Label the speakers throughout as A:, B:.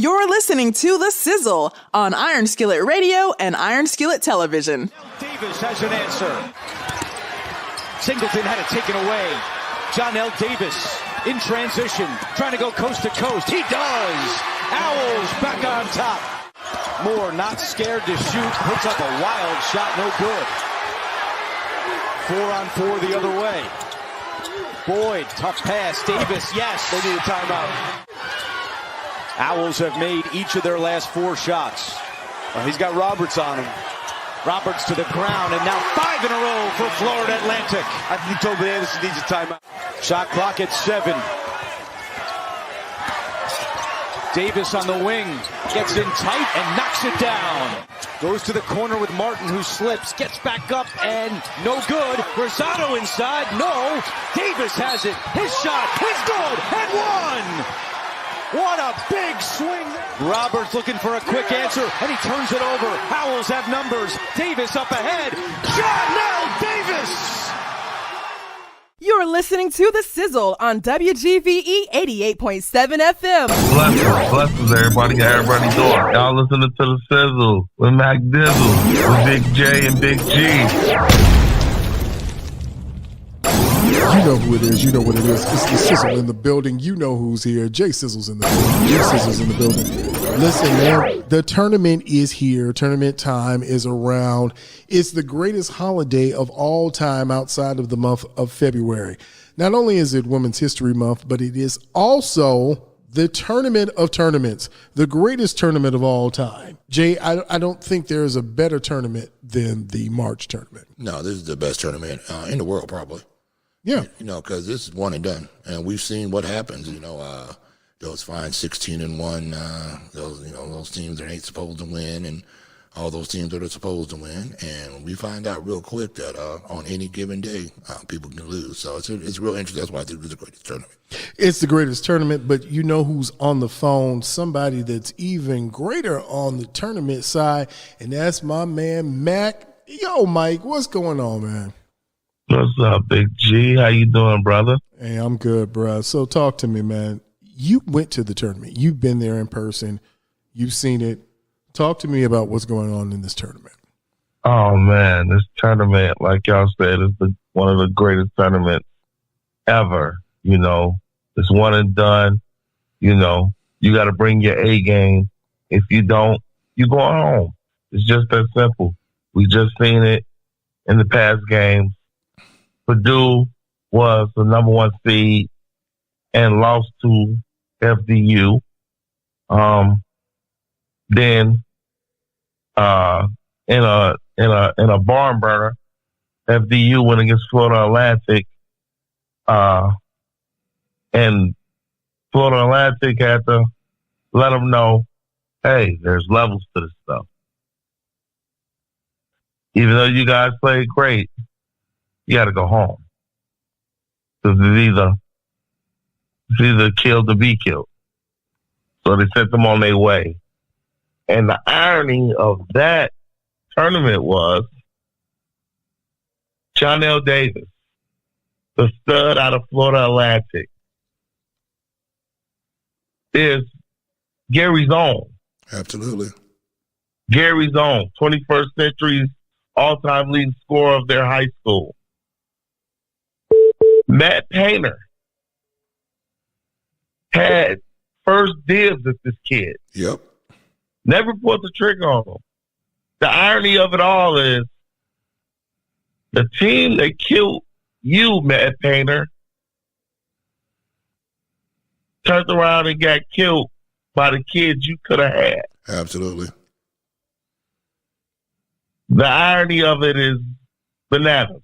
A: You're listening to The Sizzle on Iron Skillet Radio and Iron Skillet Television.
B: Davis has an answer. Singleton had it taken away. Johnell Davis in transition, trying to go coast to coast. He does. Owls back on top. Moore not scared to shoot. Puts up a wild shot, no good. 4-on-4 the other way. Boyd, tough pass. Davis, yes, they need a timeout. Owls have made each of their last 4 shots. He's got Roberts on him. Roberts to the ground, and now 5 in a row for Florida Atlantic. I think Toby Anderson needs a timeout. Shot clock at 7. Davis on the wing, gets in tight and knocks it down. Goes to the corner with Martin, who slips, gets back up, and no good. Rosado inside, no. Davis has it. His shot is good, and one. What a big swing. Roberts looking for a quick answer, and he turns it over. Owls have numbers. Davis up ahead. Johnell Davis.
A: You're listening to The Sizzle on WGVE 88.7 FM.
C: Blessings, everybody. How everybody doing? Y'all listening to The Sizzle with Mac Dizzle, with Big J and Big G.
D: You know who it is. You know what it is. It's The Sizzle in the building. You know who's here. Jay Sizzle's in the building. Jay Sizzle's in the building. Listen, man, the tournament is here. Tournament time is around. It's the greatest holiday of all time outside of the month of February. Not only is it Women's History Month, but it is also the tournament of tournaments, the greatest tournament of all time. Jay, I don't think there's a better tournament than the March tournament.
E: No, this is the best tournament in the world, probably.
D: Yeah.
E: You know, because this is one and done. And we've seen what happens, you know, those fine 16-1, those teams that ain't supposed to win, and all those teams that are supposed to win. And we find out real quick that on any given day, people can lose. So it's real interesting. That's why I think it's the greatest tournament.
D: It's the greatest tournament, but you know who's on the phone? Somebody that's even greater on the tournament side, and that's my man, Mac. Yo, Mike, what's going on, man?
C: What's up, Big G? How you doing, brother?
D: Hey, I'm good, bro. So talk to me, man. You went to the tournament. You've been there in person. You've seen it. Talk to me about what's going on in this tournament.
C: Oh, man, this tournament, like y'all said, is one of the greatest tournaments ever. You know, it's one and done. You know, you got to bring your A game. If you don't, you go home. It's just that simple. We just seen it in the past games. Purdue was the number 1 seed and lost to FDU. Then in a barn burner, FDU went against Florida Atlantic, and Florida Atlantic had to let them know, hey, there's levels to this stuff. Even though you guys played great, you got to go home. Because it's either killed or be killed. So they sent them on their way. And the irony of that tournament was Johnell Davis, the stud out of Florida Atlantic, is Gary's own.
E: Absolutely.
C: Gary's own, 21st century's all-time leading scorer of their high school. Matt Painter had first dibs at this kid.
E: Yep.
C: Never pulled the trigger on him. The irony of it all is the team that killed you, Matt Painter, turned around and got killed by the kids you could have had.
E: Absolutely.
C: The irony of it is bananas.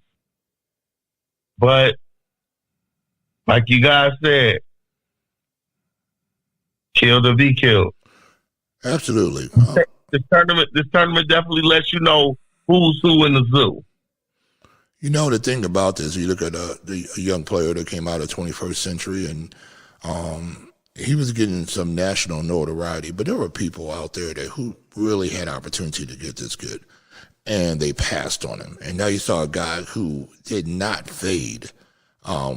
C: But like you guys said, killed or be killed.
E: Absolutely.
C: This tournament definitely lets you know who's who in the zoo.
E: You know, the thing about this, you look at a young player that came out of 21st century, and he was getting some national notoriety, but there were people out there who really had opportunity to get this good, and they passed on him. And now you saw a guy who did not fade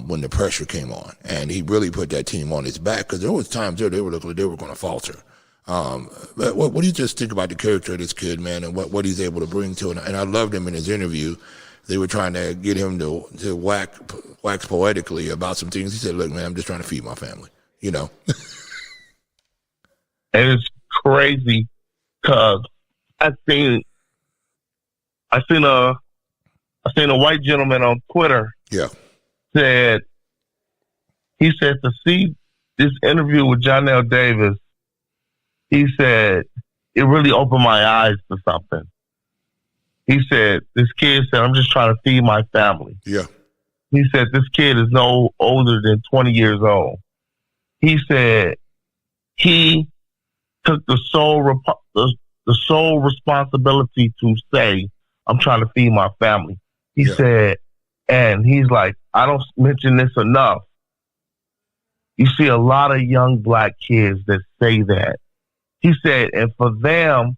E: when the pressure came on, and he really put that team on his back, because there was times there they were looking like they were going to falter. But what do you just think about the character of this kid, man, and what he's able to bring to it? And I loved him in his interview. They were trying to get him to wax poetically about some things. He said, "Look, man, I'm just trying to feed my family," you know.
C: And it's crazy because I seen a white gentleman on Twitter.
E: Yeah.
C: He said to see this interview with Johnell Davis, he said, it really opened my eyes to something. He said, this kid said, I'm just trying to feed my family.
E: Yeah.
C: He said, this kid is no older than 20 years old. He said, he took the sole responsibility to say, I'm trying to feed my family. He said, and he's like, I don't mention this enough. You see a lot of young black kids that say that. He said, and for them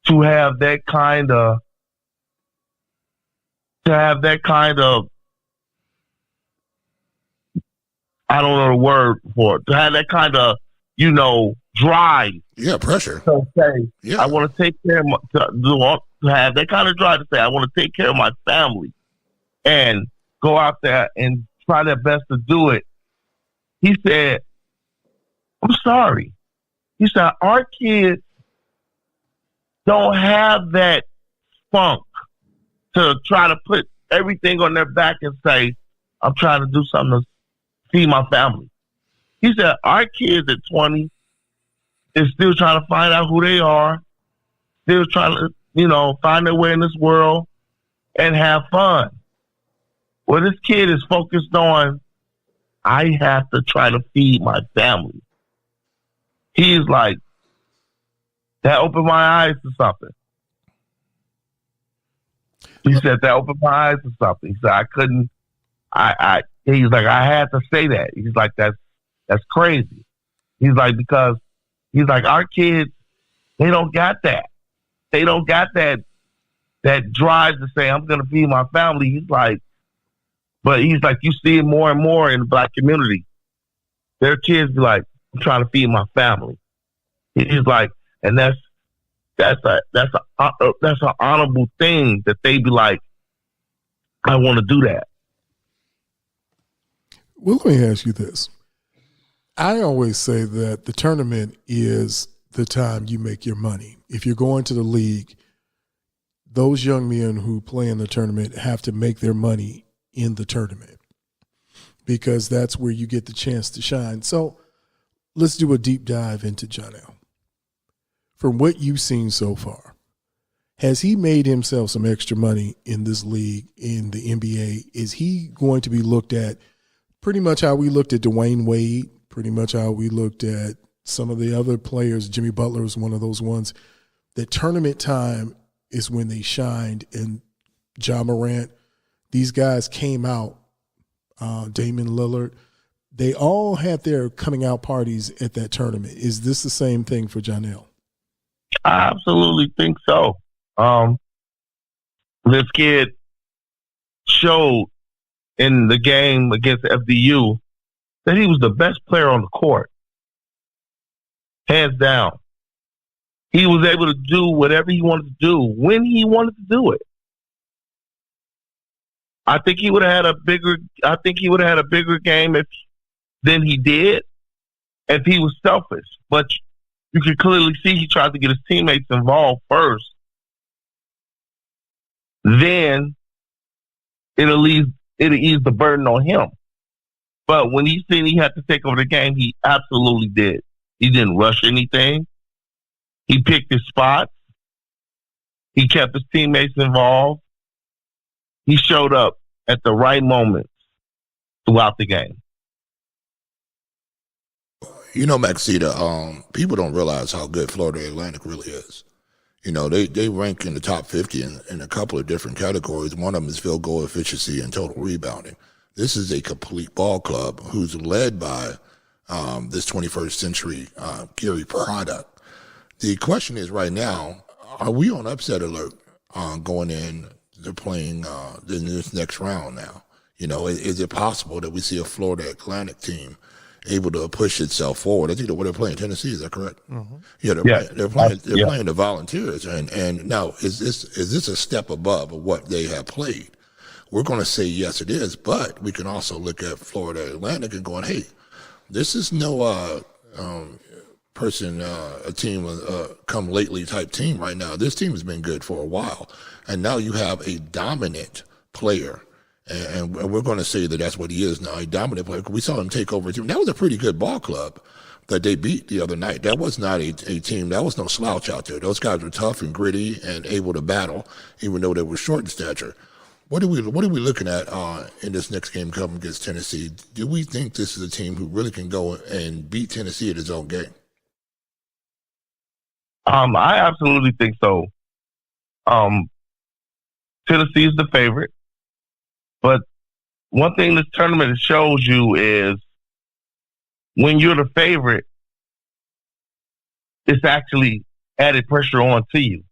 C: to have that kind of, I don't know the word for it, to have that kind of, drive.
E: Yeah, pressure.
C: To say, I want to take care of to have that kind of drive to say, I want to take care of my family and go out there and try their best to do it. He said, I'm sorry. He said, our kids don't have that spunk to try to put everything on their back and say, I'm trying to do something to feed my family. He said, our kids at 20 is still trying to find out who they are, still trying to, find their way in this world and have fun. Well, this kid is focused on, I have to try to feed my family. He's like, that opened my eyes to something. He said that opened my eyes to something. He said, he's like, I had to say that. He's like, that's crazy. He's like, because he's like, our kids, they don't got that. They don't got that drive to say, I'm going to feed my family. He's like, but he's like, you see it more and more in the black community. Their kids be like, I'm trying to feed my family. He's like, and that's an honorable thing that they be like, I want to do that.
D: Well, let me ask you this. I always say that the tournament is the time you make your money. If you're going to the league, those young men who play in the tournament have to make their money in the tournament because that's where you get the chance to shine. So let's do a deep dive into Johnell. From what you've seen so far, has he made himself some extra money in this league, in the NBA? Is he going to be looked at pretty much how we looked at Dwayne Wade, pretty much how we looked at some of the other players? Jimmy Butler is one of those ones. That tournament time is when they shined, and Ja Morant, these guys came out, Damian Lillard, they all had their coming out parties at that tournament. Is this the same thing for Johnell?
C: I absolutely think so. This kid showed in the game against FDU that he was the best player on the court. Hands down. He was able to do whatever he wanted to do when he wanted to do it. I think he would have had a bigger game than he did if he was selfish. But you can clearly see he tried to get his teammates involved first. Then it'll ease the burden on him. But when he seen he had to take over the game, he absolutely did. He didn't rush anything. He picked his spots. He kept his teammates involved. He showed up at the right moments throughout the game.
E: Maxita, people don't realize how good Florida Atlantic really is. They rank in the top 50 in a couple of different categories. One of them is field goal efficiency and total rebounding. This is a complete ball club who's led by this 21st century Gary product. The question is right now, are we on upset alert going in? They're playing in this next round now. Is it possible that we see a Florida Atlantic team able to push itself forward. I think they're playing Tennessee. Is that correct?
D: Mm-hmm.
E: Yeah, they're playing the Volunteers. And now is this a step above of what they have played? We're going to say yes, it is, but we can also look at Florida Atlantic and going, hey, this is no a team come lately type team right now. This team has been good for a while, and now you have a dominant player, and we're going to say that that's what he is now, a dominant player. We saw him take over a team. That was a pretty good ball club that they beat the other night. That was not a team. That was no slouch out there. Those guys were tough and gritty and able to battle, even though they were short in stature. What are we looking at in this next game coming against Tennessee? Do we think this is a team who really can go and beat Tennessee at its own game?
C: I absolutely think so. Tennessee is the favorite, but one thing this tournament shows you is when you're the favorite, it's actually added pressure onto you.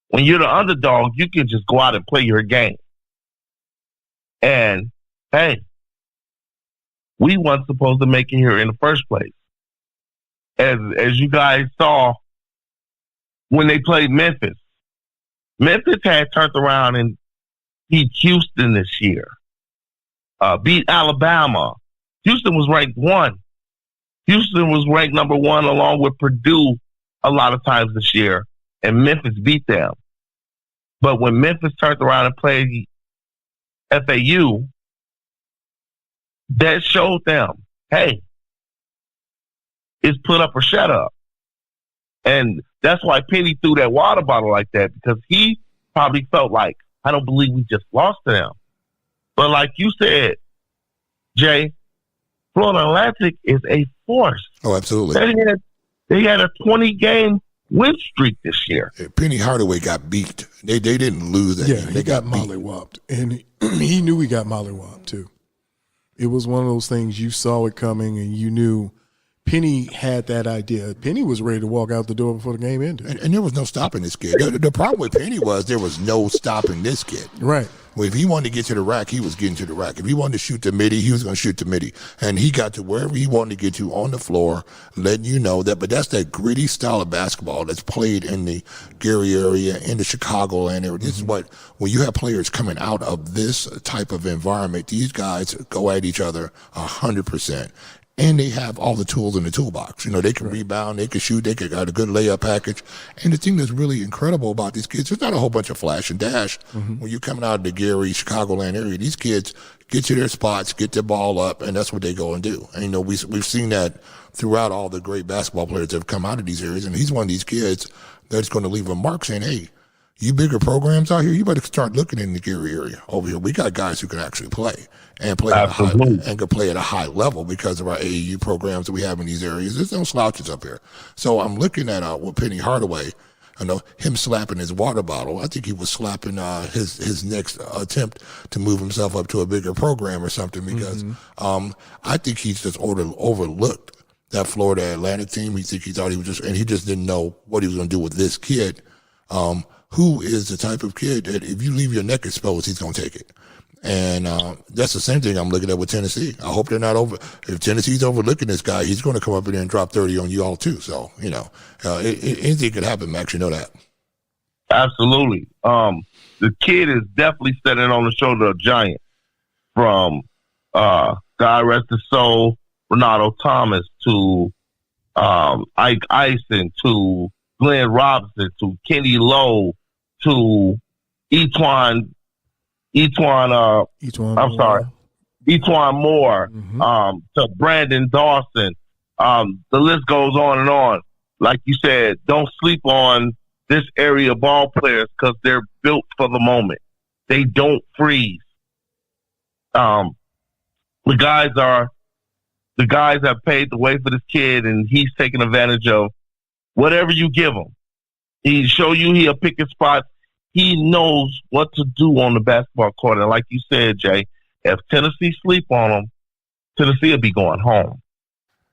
C: When you're the underdog, you can just go out and play your game. And, hey, we weren't supposed to make it here in the first place. As you guys saw when they played Memphis, Memphis had turned around and beat Houston this year, beat Alabama. Houston was ranked 1. Houston was ranked number 1 along with Purdue a lot of times this year, and Memphis beat them. But when Memphis turned around and played FAU, that showed them, hey, it's put up or shut up. And that's why Penny threw that water bottle like that, because he probably felt like, I don't believe we just lost to them. But like you said, Jay, Florida Atlantic is a force.
E: Oh, absolutely.
C: They had a 20-game win streak this year.
E: Penny Hardaway got beat. They didn't lose that game.
D: He got mollywopped. And he knew he got mollywopped, too. It was one of those things you saw it coming and you knew Penny had that idea. Penny was ready to walk out the door before the game ended.
E: And there was no stopping this kid. The problem with Penny was there was no stopping this kid.
D: Right.
E: Well, if he wanted to get to the rack, he was getting to the rack. If he wanted to shoot the midi, he was going to shoot the midi. And he got to wherever he wanted to get to on the floor, letting you know that. But that's that gritty style of basketball that's played in the Gary area, in the Chicagoland area. This is what, when you have players coming out of this type of environment, these guys go at each other 100%. And they have all the tools in the toolbox. You know, they can rebound, they can shoot, they got a good layup package. And the thing that's really incredible about these kids, there's not a whole bunch of flash and dash. When you're coming out of the Gary, Chicagoland area, these kids get to their spots, get their ball up, and that's what they go and do. And, you know, we've seen that throughout all the great basketball players that have come out of these areas. And he's one of these kids that's going to leave a mark saying, hey, you bigger programs out here, you better start looking in the Gary area over here. We got guys who can actually play and play at can play at a high level because of our AAU programs that we have in these areas. There's no slouches up here. So I'm looking at with Penny Hardaway, I know him slapping his water bottle. I think he was slapping his next attempt to move himself up to a bigger program or something because I think he's just overlooked that Florida Atlantic team. He thought he was he just didn't know what he was going to do with this kid. Who is the type of kid that if you leave your neck exposed, he's going to take it. And that's the same thing I'm looking at with Tennessee. I hope they're not if Tennessee's overlooking this guy, he's going to come up in there and drop 30 on you all too. So, you know, anything could happen, Max, you know that.
C: Absolutely. The kid is definitely standing on the shoulder of giants, from God rest his soul, Renato Thomas, to Ike Eisen, to Glenn Robinson, to Kenny Lowe, to Etuan Moore, to Brandon Dawson. The list goes on and on. Like you said, don't sleep on this area ball players because they're built for the moment. They don't freeze. The guys have paved the way for this kid, and he's taking advantage of whatever you give him. He'll show you, he'll pick his spots. He knows what to do on the basketball court. And like you said, Jay, if Tennessee sleep on him, Tennessee will be going home.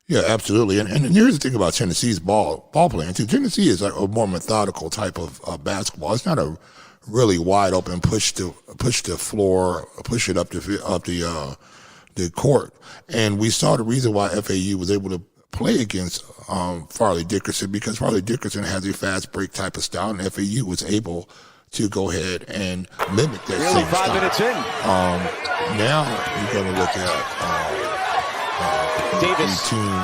E: Yeah, absolutely. And here's the thing about Tennessee's ball playing too. Tennessee is a more methodical type of basketball. It's not a really wide open push the floor, push it up the the court. And we saw the reason why FAU was able to play against Fairleigh Dickinson, because Fairleigh Dickinson has a fast break type of style, and FAU was able to go ahead and mimic that same
B: 5
E: style.
B: minutes in.
E: Now you're going to look at
B: Davis.
E: a team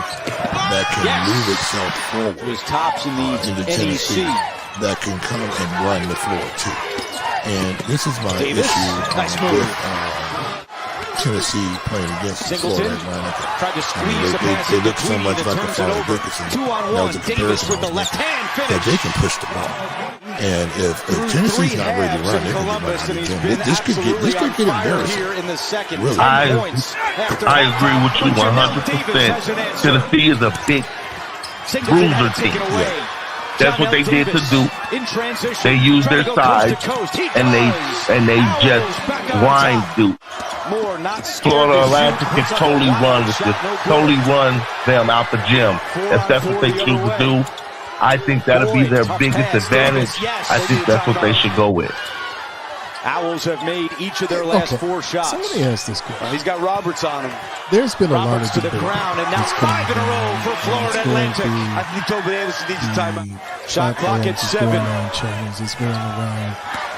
E: that can move itself forward.
B: His tops in the
E: Tennessee
B: NEC.
E: that can come and run the floor too. And this is my
B: Davis.
E: issue
B: Nice move.
E: with Tennessee playing against
B: Singleton
E: Florida Atlantic.
B: tried to squeeze the pass.
E: They look so
B: between
E: much
B: and
E: like the
B: turns it
E: Fairleigh
B: over.
E: Dickinson.
B: 2-on-1.
E: That was a
B: Davis
E: comparison
B: with the
E: I was
B: left hand
E: that
B: finish.
E: they can push the ball. And if Tennessee's not ready to run, they can get this could get embarrassing.
B: Here in the second.
E: Really.
C: I agree with you 100%. Tennessee is a big bruiser team. That's what they did to Duke. They used their size and they just grind Duke. Florida Atlantic can totally run them out the gym. If that's what they choose to do, I think that'll be their biggest advantage. I think that's what they should go with.
B: Owls have made each of their last 4 shots.
D: So let me ask this question.
B: He's got Roberts on him.
D: There's been a lot
B: Roberts
D: of
B: to the
D: debate.
B: ground, and now 5 in a row for Florida Atlantic. I think Toby Davis needs a timeout. Shot clock at 7.
D: It's going around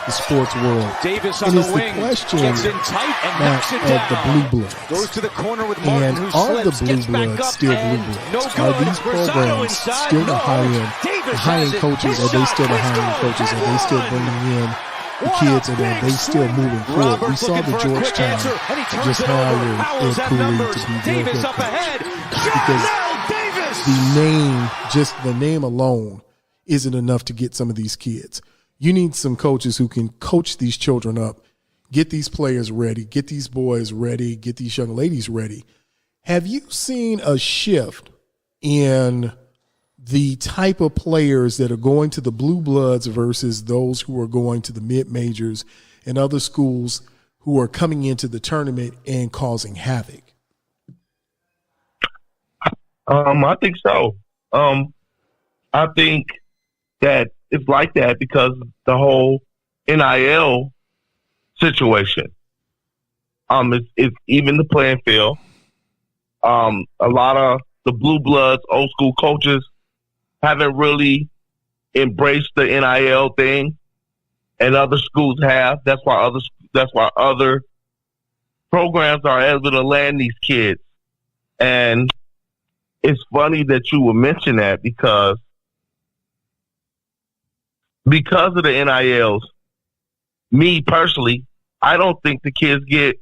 D: the sports world.
B: Davis on
D: And
B: the
D: it's the
B: wing.
D: question
B: Gets in tight and knocks it
D: at the
B: down.
D: Blue Bloods.
B: Goes to the corner with Martin,
D: And
B: who
D: are the
B: slips,
D: Blue
B: gets back
D: Bloods
B: up,
D: still Blue
B: and
D: Bloods?
B: no
D: Are
B: good.
D: these
B: Rosado
D: programs
B: inside,
D: still the
B: no.
D: high-end
B: Davis
D: coaches?
B: has it.
D: Are they still the
B: His
D: high-end
B: shot,
D: coaches? Are they
B: good.
D: still bringing in the kids, and are they still moving forward? We
B: Roberts
D: saw
B: looking
D: the
B: for a quick
D: Georgetown
B: answer, and he turns
D: just
B: it over.
D: hired
B: Owls
D: Ed
B: have
D: Cooley
B: numbers.
D: to be their
B: Davis
D: head
B: up
D: coach.
B: ahead.
D: Because
B: Johnell Davis.
D: the name, just the name alone, isn't enough to get some of these kids. You need some coaches who can coach these children up, get these players ready, get these boys ready, get these young ladies ready. Have you seen a shift in the type of players that are going to the Blue Bloods versus those who are going to the mid-majors and other schools who are coming into the tournament and causing havoc?
C: I think so. I think that it's like that because the whole NIL situation. It's even the playing field. A lot of the Blue Bloods, old school coaches haven't really embraced the NIL thing, and other schools have. That's why other programs are able to land these kids. And it's funny that you would mention that because of the NILs, me personally, I don't think the kids get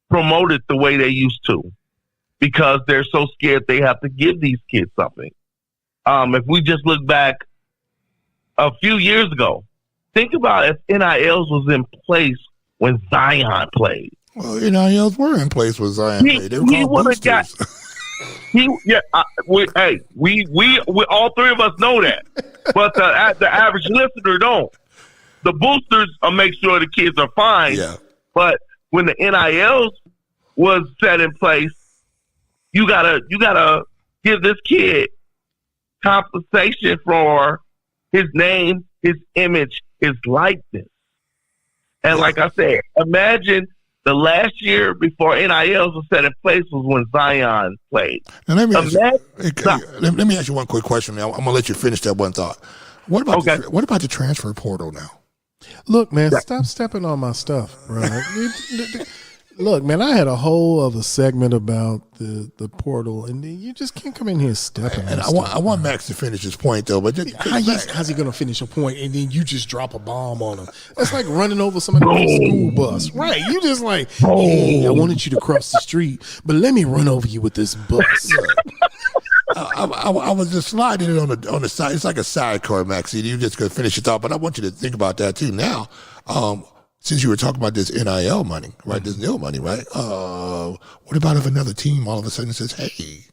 C: promoted the way they used to because they're so scared they have to give these kids something. If we just look back a few years ago, think about if NILs was in place when Zion played.
E: Well, NILs were in place with Zion. They were called boosters.
C: We all three of us know that, but the average listener don't. The boosters make sure the kids are fine.
E: Yeah.
C: But when the NILs was set in place, you gotta give this kid compensation for his name, his image, his likeness. And like I said, imagine the last year before NILs was set in place was when Zion played.
E: Now let me ask you one quick question. Now I'm gonna let you finish that one thought. What about the transfer portal now?
D: Look, man, stop stepping on my stuff, right? Look, man, I had a whole other segment about the portal, and you just can't come in here stepping.
E: And I want Max to finish his point, though. But
D: how's he going to finish a point, and then you just drop a bomb on him? That's like running over somebody on a school bus, right? You just like, hey, I wanted you to cross the street, but let me run over you with this bus.
E: I was just sliding it on the side. It's like a sidecar, Max. You just going to finish your thought, but I want you to think about that too. Now, since you were talking about this NIL money, right? This NIL money, right? What about if another team all of a sudden says, "Hey,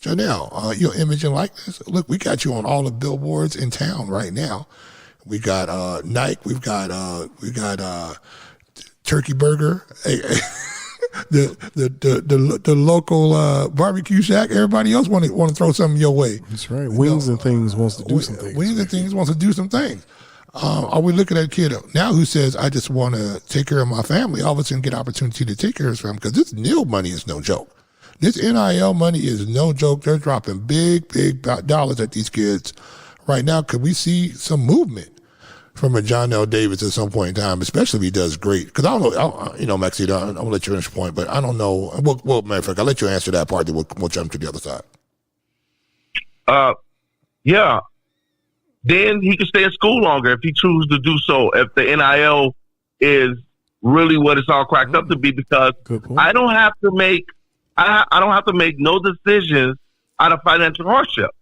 E: Johnell, your image and likeness. Look, we got you on all the billboards in town right now. We got Nike. We've got Turkey Burger." The local barbecue shack. Everybody else want to throw something your way.
D: That's right. Wings and Things wants to do some things.
E: Wings and Things wants to do some things. are we looking at a kid now who says, I just want to take care of my family, all of a sudden get opportunity to take care of his family? Because this NIL money is no joke. This NIL money is no joke. They're dropping big dollars at these kids right now. Could we see some movement from a Johnell Davis at some point in time, especially if he does great? Because I don't know, Maxie, I'll let you finish your point, but I don't know. Well, matter of fact, I'll let you answer that part, then we'll jump to the other side.
C: Yeah. Then he can stay at school longer if he chooses to do so, if the NIL is really what it's all cracked up to be, because I don't have to make no decisions out of financial hardship.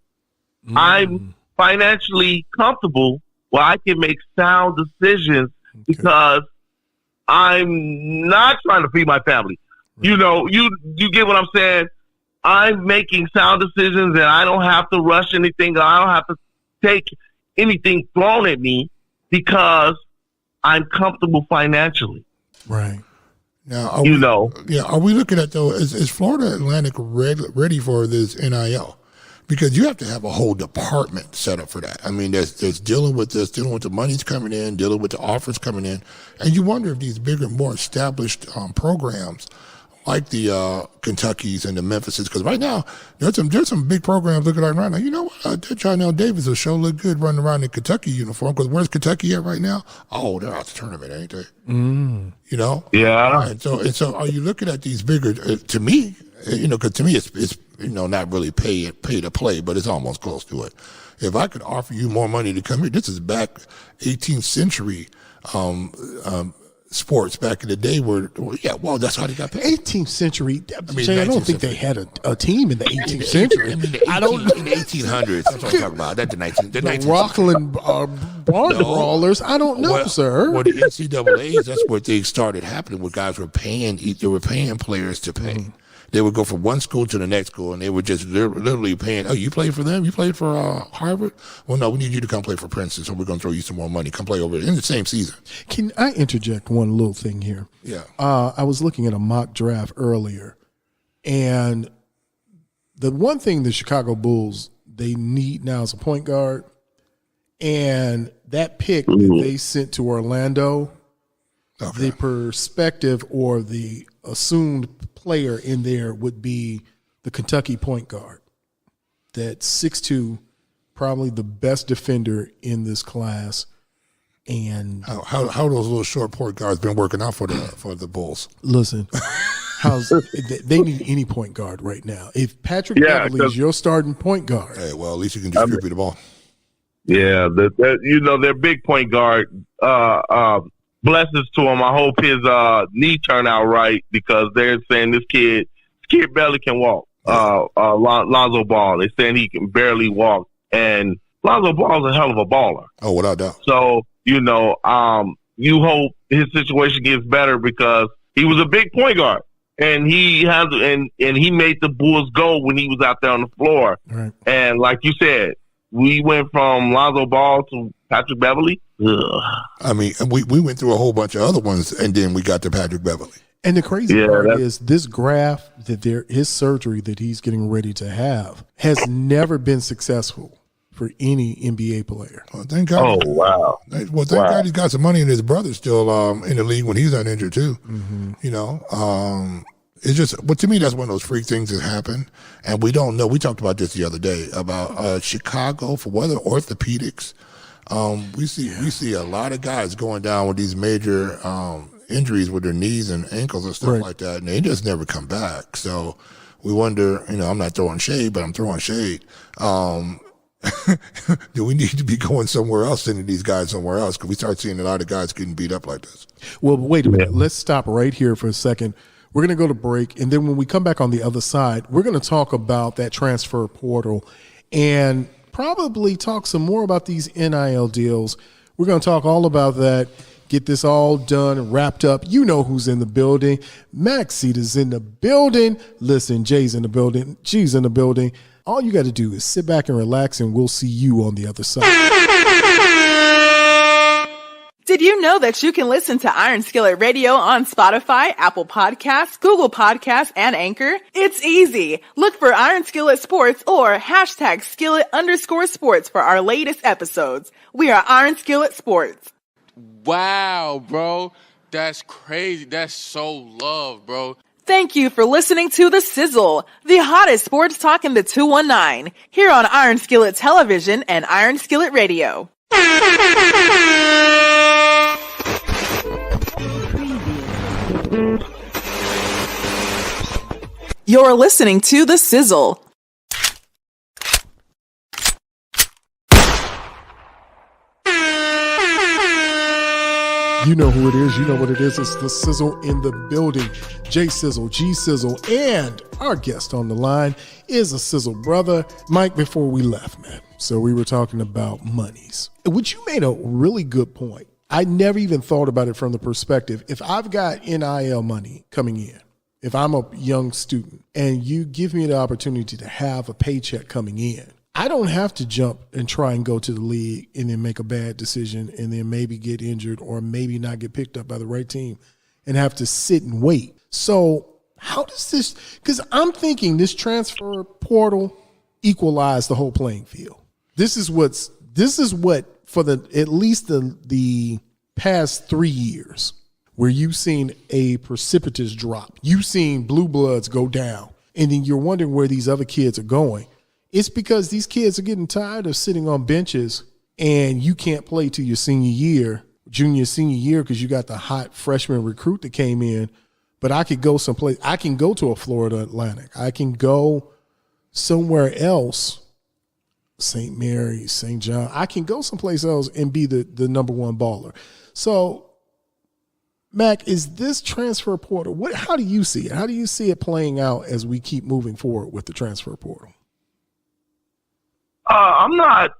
C: I'm financially comfortable where I can make sound decisions because I'm not trying to feed my family. You know, you get what I'm saying? I'm making sound decisions and I don't have to rush anything. I don't have to take anything thrown at me because I'm comfortable financially.
E: Right. Now, are we looking at, though, is Florida Atlantic ready for this NIL? Because you have to have a whole department set up for that. I mean, there's dealing with this, dealing with the money's coming in, dealing with the offers coming in. And you wonder if these bigger, more established programs like the Kentuckys and the Memphises, because right now there's some big programs looking like right now. You know what? Johnell Davis will sure look good running around in Kentucky uniform. Because where's Kentucky at right now? Oh, they're out the tournament, ain't they? You know?
C: Yeah.
E: And so are you looking at these bigger? To me, because to me it's not really pay to play, but it's almost close to it. If I could offer you more money to come here, this is back 18th century. Sports back in the day that's how they got paid.
D: 18th century. I don't think they had a team in the 18th century.
E: In the 1800s. That's what I'm talking about. That's the 19th
D: Rockland Barn Brawlers. I don't know, sir.
E: Well, the NCAAs, that's what they started happening where guys were paying players to pay. They would go from one school to the next school, and they were just literally paying. Oh, you played for them? You played for Harvard? Well, no, we need you to come play for Princeton, so we're going to throw you some more money. Come play over there in the same season.
D: Can I interject one little thing here?
E: Yeah.
D: I was looking at a mock draft earlier, and the one thing the Chicago Bulls, they need now is a point guard, and that pick that they sent to Orlando, the perspective or the assumed player in there would be the Kentucky point guard. That's 6'2", probably the best defender in this class. And
E: how those little short point guards been working out for the Bulls?
D: Listen, they need any point guard right now. If Patrick Beverly is your starting point guard,
E: hey, well, at least you can distribute the ball.
C: Yeah, their big point guard. Blessings to him. I hope his knee turned out right, because they're saying this kid barely can walk. Lonzo Ball. They're saying he can barely walk, and Lonzo Ball is a hell of a baller.
E: Oh, without doubt.
C: So you hope his situation gets better, because he was a big point guard, and he made the Bulls go when he was out there on the floor.
D: Right.
C: And like you said, we went from Lonzo Ball to Patrick Beverly. Ugh.
E: I mean, we went through a whole bunch of other ones, and then we got to Patrick Beverly.
D: And the crazy part is this graph his surgery that he's getting ready to have has never been successful for any NBA player.
E: Well, thank God.
C: Oh, wow.
E: Well, thank God he's got some money, and his brother's still in the league when he's not injured too. It's just, but to me, that's one of those freak things that happen, and we don't know. We talked about this the other day about Chicago for whether orthopedics. We see a lot of guys going down with these major injuries with their knees and ankles and stuff like that, and they just never come back. So we wonder, I'm not throwing shade, but I'm throwing shade. Do we need to be going somewhere else, sending these guys somewhere else? Because we start seeing a lot of guys getting beat up like this.
D: Well, wait a minute. Let's stop right here for a second. We're going to go to break, and then when we come back on the other side, we're going to talk about that transfer portal and probably talk some more about these NIL deals. We're going to talk all about that, get this all done and wrapped up. You know who's in the building. Maxine is in the building. Listen, Jay's in the building. G's in the building. All you got to do is sit back and relax, and we'll see you on the other side.
A: Did Did you know that you can listen to Iron Skillet Radio on Spotify, Apple Podcasts, Google Podcasts, and Anchor? It's easy. Look for Iron Skillet Sports or hashtag Skillet_sports for our latest episodes. We are Iron Skillet Sports.
F: Wow, bro. That's crazy. That's so love, bro.
A: Thank you for listening to The Sizzle, the hottest sports talk in the 219, here on Iron Skillet Television and Iron Skillet Radio. You're listening to The Sizzle.
D: You know who it is. You know what it is. It's The Sizzle in the building. J Sizzle, G Sizzle, and our guest on the line is a Sizzle brother. Mike, before we left, man, so we were talking about monies, which you made a really good point. I never even thought about it from the perspective, if I've got NIL money coming in, if I'm a young student and you give me the opportunity to have a paycheck coming in, I don't have to jump and try and go to the league and then make a bad decision and then maybe get injured or maybe not get picked up by the right team and have to sit and wait. So how does this, because I'm thinking this transfer portal equalized the whole playing field. This is what for at least the past 3 years where you've seen a precipitous drop. You've seen blue bloods go down and then you're wondering where these other kids are going. It's because these kids are getting tired of sitting on benches and you can't play till your senior year, senior year, because you got the hot freshman recruit that came in. But I could go someplace. I can go to a Florida Atlantic. I can go somewhere else, St. Mary's, St. John. I can go someplace else and be the number one baller. So, Mac, is this transfer portal, how do you see it? How do you see it playing out as we keep moving forward with the transfer portal?
C: I'm not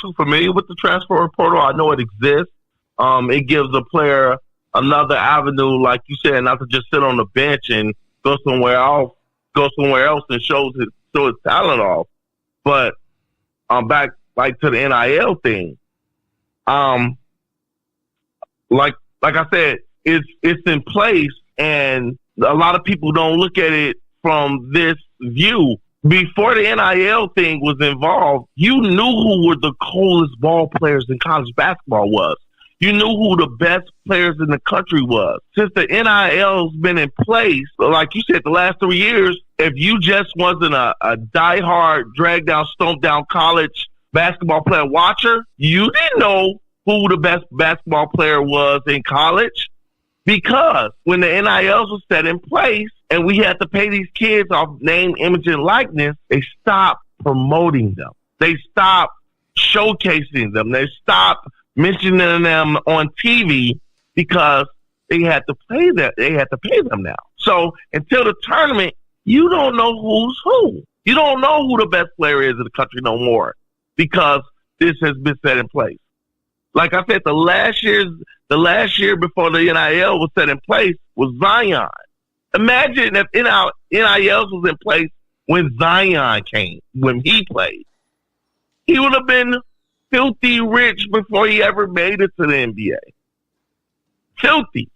C: too familiar with the transfer portal. I know it exists. It gives a player another avenue, like you said, not to just sit on the bench and go somewhere else and show his talent off. But back like to the NIL thing. Like I said, it's in place, and a lot of people don't look at it from this view. Before the NIL thing was involved, you knew who were the coolest ball players in college basketball was. You knew who the best players in the country was. Since the NIL's been in place, like you said, the last 3 years, if you just wasn't a diehard, drag down, stomp down college basketball player watcher, you didn't know who the best basketball player was in college. Because when the NILs was set in place and we had to pay these kids off name, image, and likeness, they stopped promoting them. They stopped showcasing them. They stopped mentioning them on TV because they had to pay them. They had to pay them now. So until the tournament, you don't know who's who. You don't know who the best player is in the country no more because this has been set in place. Like I said, the last year before the NIL was set in place was Zion. Imagine if NIL was in place when Zion came, when he played. He would have been filthy rich before he ever made it to the NBA. Filthy.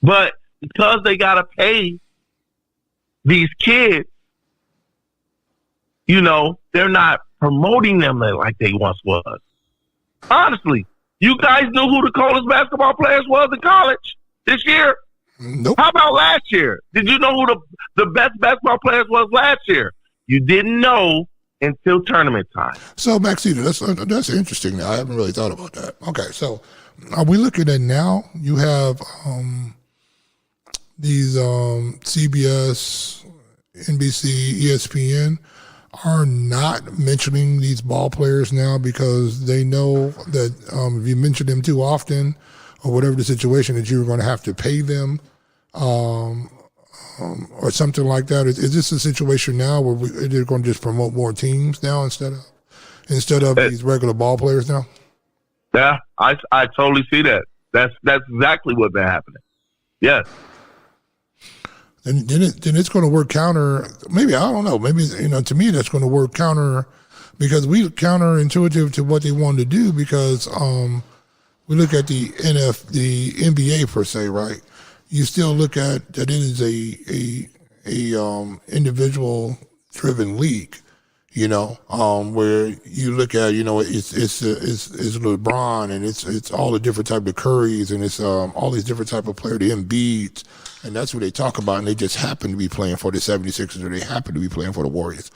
C: But because they got to pay these kids, they're not promoting them like they once was. Honestly, you guys knew who the coolest basketball players was in college this year?
E: Nope.
C: How about last year? Did you know who the best basketball players was last year? You didn't know until tournament time.
E: So, Maxine, that's interesting. I haven't really thought about that. Okay, so are we looking at now? You have these CBS, NBC, ESPN are not mentioning these ball players now because they know that if you mention them too often or whatever the situation that you're going to have to pay them or something like that. Is this a situation now where they're going to just promote more teams now instead of these regular ball players now?
C: Yeah, I totally see that. That's exactly what's been happening. Yes.
E: Then it's going to work counter. Maybe, I don't know. Maybe, to me, that's going to work counter because we counterintuitive to what they want to do because we look at the NBA per se, right? You still look at that it is a individual driven league, where you look at, it's LeBron and it's all the different type of Currys and it's all these different type of players, the Embiids, and that's what they talk about, and they just happen to be playing for the 76ers or they happen to be playing for the Warriors.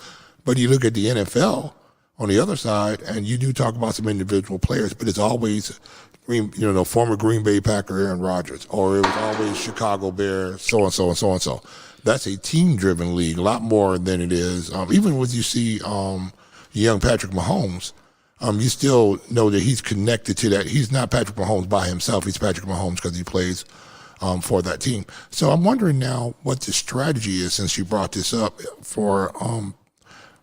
E: But you look at the NFL on the other side, and you do talk about some individual players, but it's always, former Green Bay Packer Aaron Rodgers, or it was always Chicago Bears, so-and-so and so-and-so. That's a team-driven league, a lot more than it is. Even when you see young Patrick Mahomes, you still know that he's connected to that. He's not Patrick Mahomes by himself. He's Patrick Mahomes because he plays for that team. So I'm wondering now what the strategy is, since you brought this up, for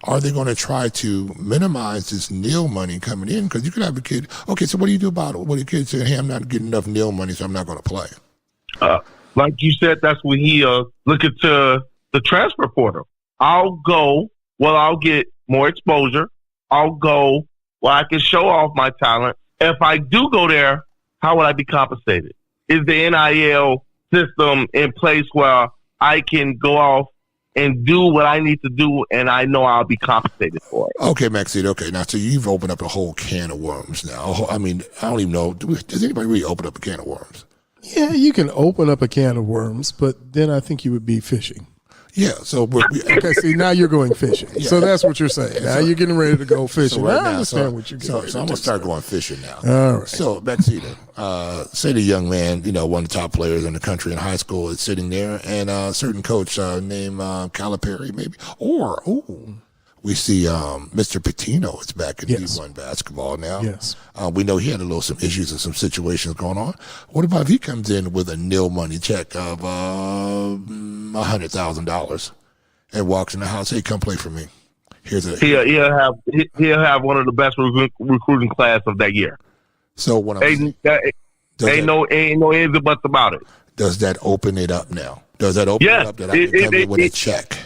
E: are they going to try to minimize this nil money coming in? Because you could have a kid, okay, so what do you do about it? What do the kids say, hey, I'm not getting enough nil money, so I'm not going to play?
C: Like you said, that's when he look into the transfer portal. I'll go, I'll get more exposure. I'll go, I can show off my talent. If I do go there, how would I be compensated? Is the NIL system in place where I can go off and do what I need to do, and I know I'll be compensated for it?
E: Okay, Maxine, okay. Now, so you've opened up a whole can of worms now. I mean, I don't even know. Does anybody really open up a can of worms?
D: Yeah, you can open up a can of worms, but then I think you would be fishing.
E: Yeah, so
D: okay. See, now you're going fishing. Yeah. So that's what you're saying. Now you're getting ready to go fishing.
E: So right
D: I understand what you're getting.
E: So I'm gonna start going fishing now.
D: All right.
E: So Betsy, say the young man, one of the top players in the country in high school is sitting there, and a certain coach named Calipari, maybe, or we see Mr. Pitino is back in D1 basketball now.
D: Yes.
E: We know he had some issues and some situations going on. What about if he comes in with a nil money check of $100,000 and walks in the house? Hey, come play for me. He'll have one of the best recruiting class of that year. So what I'm saying,
C: ain't no ifs or buts about it.
E: Does that open it up now? Does that open it up that I can come in with a check?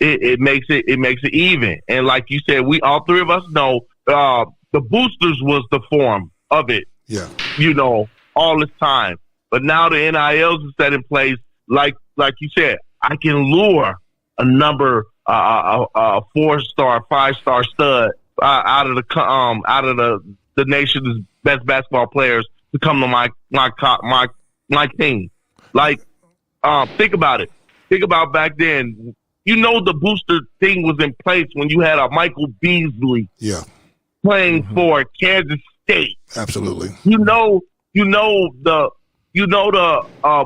C: It makes it even. And like you said, all three of us know the boosters was the form of it.
E: Yeah.
C: All this time. But now the NILs is set in place. Like you said, I can lure a number, a 4-star, 5-star stud out of the nation's best basketball players to come to my team. Like, think about it. Think about back then. The booster thing was in place when you had a Michael Beasley playing for Kansas State.
E: Absolutely.
C: The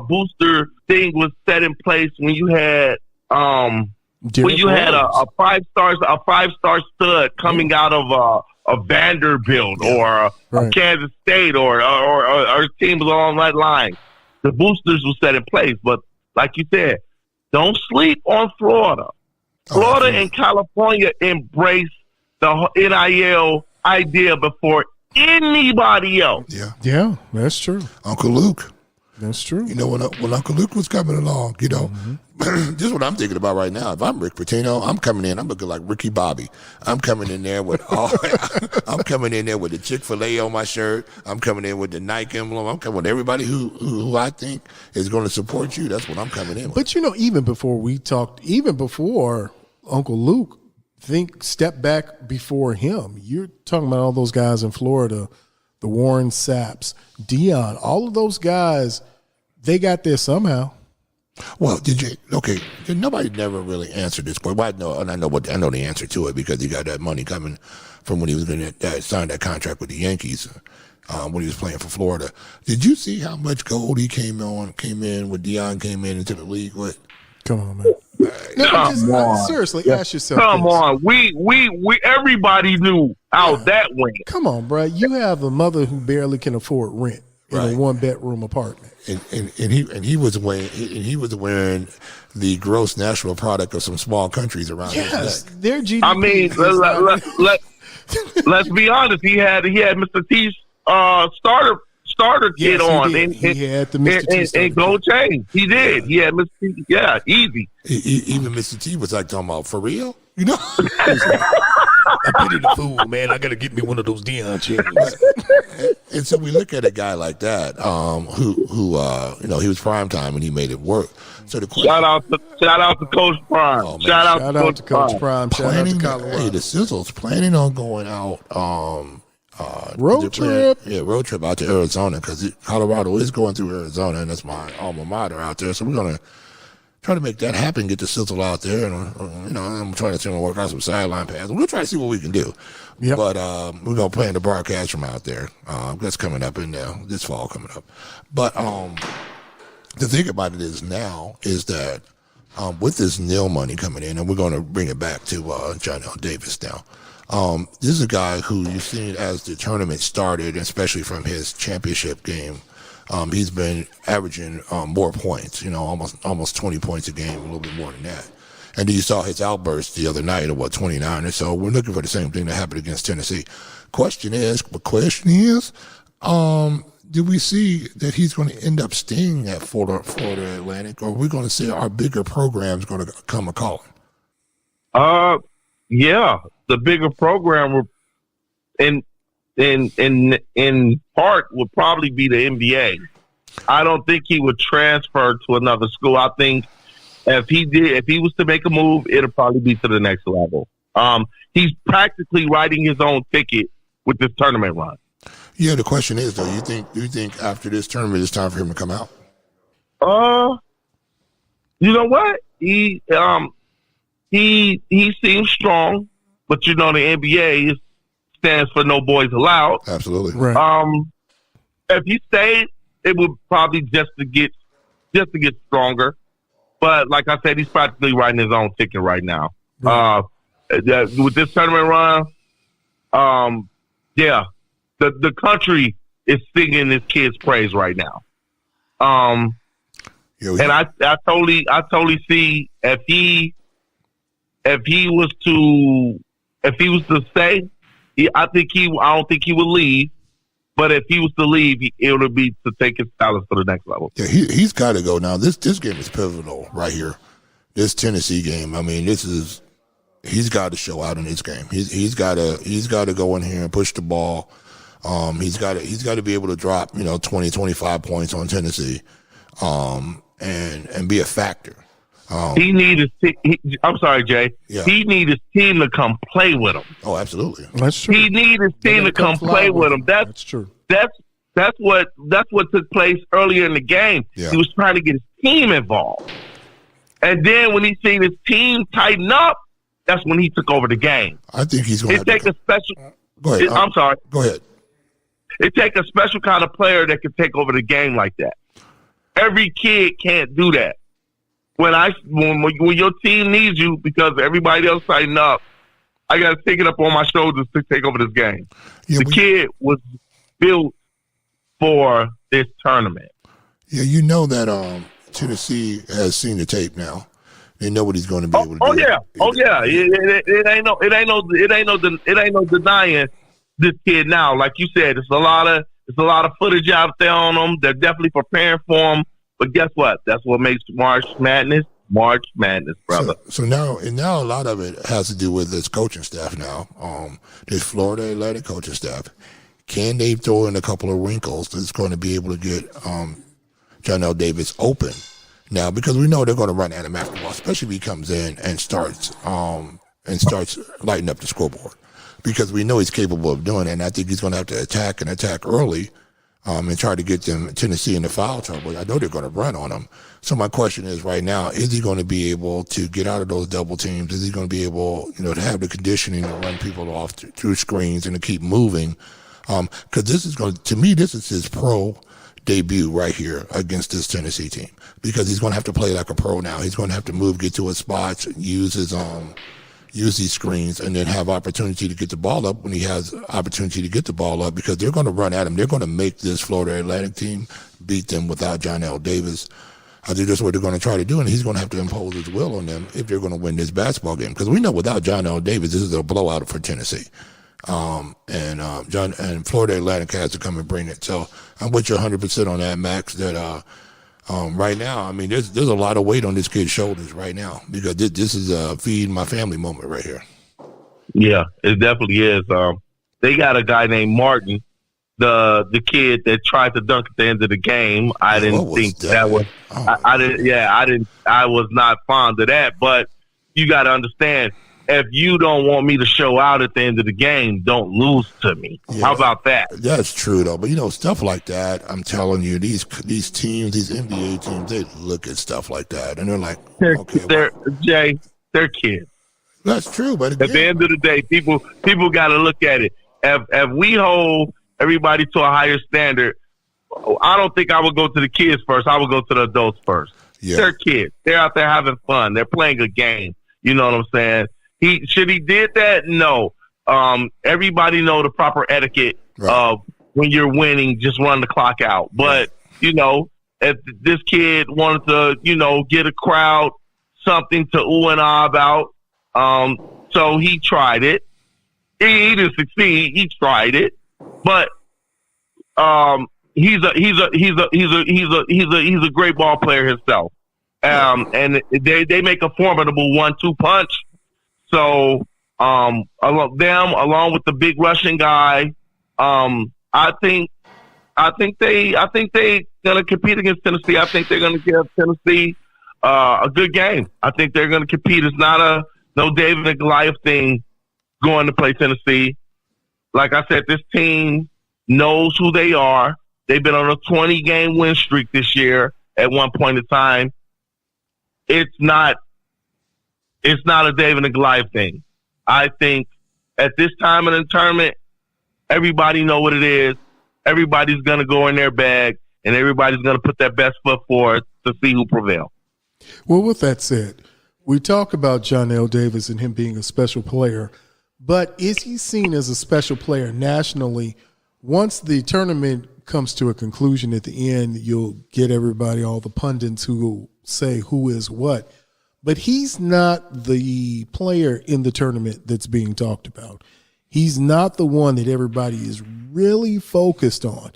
C: booster thing was set in place when you had a 5-star stud coming out of a Vanderbilt or a Kansas State or teams along that line. The boosters were set in place, but like you said, don't sleep on Florida. Florida and California embrace the NIL idea before anybody else.
D: Yeah, that's true.
E: Uncle Luke.
D: That's true.
E: When Uncle Luke was coming along, this is what I'm thinking about right now. If I'm Rick Pitino, I'm coming in. I'm looking like Ricky Bobby. I'm coming in there with the Chick-fil-A on my shirt. I'm coming in with the Nike emblem. I'm coming with everybody who I think is going to support you. That's what I'm coming in with.
D: But even before Uncle Luke, step back before him. You're talking about all those guys in Florida, the Warren Sapps, Dion, all of those guys, they got there somehow.
E: Well, nobody never really answered this point. Well, I know the answer to it, because he got that money coming from when he was going to sign that contract with the Yankees when he was playing for Florida. Did you see how much gold he came in when Dion came into the league with?
D: Come on, man. Seriously, ask yourself.
C: Come on, we everybody knew how that went.
D: Come on, bro. You have a mother who barely can afford rent in a 1-bedroom apartment.
E: And he was wearing the gross national product of some small countries around.
D: Yes, their GDP.
C: I mean, let's be honest. He had Mr. T's starter kit on.
D: He had the Mr. T
C: and gold chain. He did. He had Mr. T. Yeah, easy.
E: Even Mr. T was like talking about, for real?
D: I pity the fool, man. I got to get me one of those Deion chains.
E: And so we look at a guy like that, who he was prime time and he made it work. So the question,
C: shout out to Coach Prime.
E: Oh, man.
C: Shout out
D: to Coach Prime. Shout out to Colorado.
E: Hey, the SIZZLE's planning on going out.
D: Road trip.
E: Road trip out to Arizona because Colorado is going through Arizona, and that's my alma mater out there. So we're gonna try to make that happen, get the SIZZLE out there, and I'm trying to work out some sideline passes. We'll try to see what we can do.
D: Yep.
E: But we're gonna plan the broadcast from out there. That's coming up in this fall coming up. But the thing about it is that with this nil money coming in, and we're gonna bring it back to Johnell Davis now. This is a guy who you've seen as the tournament started, especially from his championship game. He's been averaging more points, almost 20 points a game, a little bit more than that. And then you saw his outburst the other night of 29 or so. We're looking for the same thing that happened against Tennessee. Question is, do we see that he's going to end up staying at Florida Atlantic, or are we going to see our bigger programs going to come a calling?
C: Yeah, the bigger program in part would probably be the NBA. I don't think he would transfer to another school. I think if he was to make a move, it'll probably be to the next level. He's practically writing his own ticket with this tournament run.
E: Yeah, the question is though, do you think after this tournament it's time for him to come out?
C: You know what? He seems strong, but the NBA stands for no boys allowed.
E: Absolutely.
D: Right.
C: If he stayed, it would probably just to get stronger. But like I said, he's practically writing his own ticket right now. Right. With this tournament run, the country is singing this kid's praise right now. And I totally see if he was to stay, I don't think he would leave. But if he was to leave, it would be to take his talents to the next level.
E: Yeah, he's got to go now. This game is pivotal right here. This Tennessee game. I mean, he's got to show out in this game. He's got to go in here and push the ball. He's got to be able to drop 20, 25 points on Tennessee, and be a factor.
C: He need I'm sorry, Jay.
E: Yeah.
C: He need his team to come play with him.
E: Oh, absolutely.
D: That's true.
C: He need his team to come play with him.
D: That's true.
C: That's what took place earlier in the game.
E: Yeah.
C: He was trying to get his team involved, and then when he seen his team tighten up, that's when he took over the game.
E: I think he's going to
C: take a special.
E: Go ahead.
C: I'm sorry.
E: Go ahead.
C: It take a special kind of player that can take over the game like that. Every kid can't do that. When your team needs you because everybody else tighten up, I got to take it up on my shoulders to take over this game. Yeah, the kid was built for this tournament.
E: Yeah, you know that Tennessee has seen the tape now. They know what he's going to be able to do. It
C: ain't no denying this kid now. Like you said, it's a lot of footage out there on them. They're definitely preparing for him. But guess what? That's what makes March Madness, brother.
E: So now a lot of it has to do with this coaching staff now. This Florida Atlantic coaching staff. Can they throw in a couple of wrinkles that's going to be able to get Johnell Davis open now? Because we know they're going to run at him after a while, especially if he comes in and starts lighting up the scoreboard. Because we know he's capable of doing it, and I think he's going to have to attack early. And try to get them Tennessee into foul trouble. I know they're going to run on him. So my question is right now, is he going to be able to get out of those double teams? Is he going to be able, to have the conditioning to run people off through screens and to keep moving? Because this is his pro debut right here against this Tennessee team. Because he's going to have to play like a pro now. He's going to have to move, get to his spots, use these screens, and then have opportunity to get the ball up when he has opportunity to get the ball up, because they're going to run at him. They're going to make this Florida Atlantic team beat them without Johnell Davis. I think that's what they're going to try to do, and he's going to have to impose his will on them if they're going to win this basketball game. Because we know without Johnell Davis, this is a blowout for Tennessee. And Florida Atlantic has to come and bring it. So I'm with you 100% on that, Max, that right now, I mean, there's a lot of weight on this kid's shoulders right now, because this is a feed my family moment right here.
C: Yeah, it definitely is. They got a guy named Martin, the kid that tried to dunk at the end of the game. I didn't think that was. I didn't. Yeah, I didn't. I was not fond of that. But you got to understand, if you don't want me to show out at the end of the game, don't lose to me. Yeah, how about that?
E: That's true, though. But, stuff like that, I'm telling you, these teams, these NBA teams, they look at stuff like that, and they're like,
C: they're kids.
E: That's true. But again,
C: at the end of the day, people got to look at it. If we hold everybody to a higher standard, I don't think I would go to the kids first. I would go to the adults first. Yeah. They're kids. They're out there having fun. They're playing a game. You know what I'm saying? Should he did that? No. Everybody know the proper etiquette of when you're winning, just run the clock out. But, if this kid wanted to, get a crowd something to ooh and ah about, so he tried it. He didn't succeed. He tried it, but he's a great ball player himself. And they make a formidable 1-2 punch. So along with the big Russian guy, I think they gonna compete against Tennessee. I think they're gonna give Tennessee a good game. I think they're gonna compete. It's not no David and Goliath thing going to play Tennessee. Like I said, this team knows who they are. They've been on a 20-game win streak this year at one point in time. It's not a David and Goliath thing. I think at this time in the tournament, everybody know what it is. Everybody's going to go in their bag, and everybody's going to put their best foot forward to see who prevails.
D: Well, with that said, we talk about Johnell Davis and him being a special player, but is he seen as a special player nationally? Once the tournament comes to a conclusion at the end, you'll get everybody, all the pundits who will say who is what. But he's not the player in the tournament that's being talked about. He's not the one that everybody is really focused on.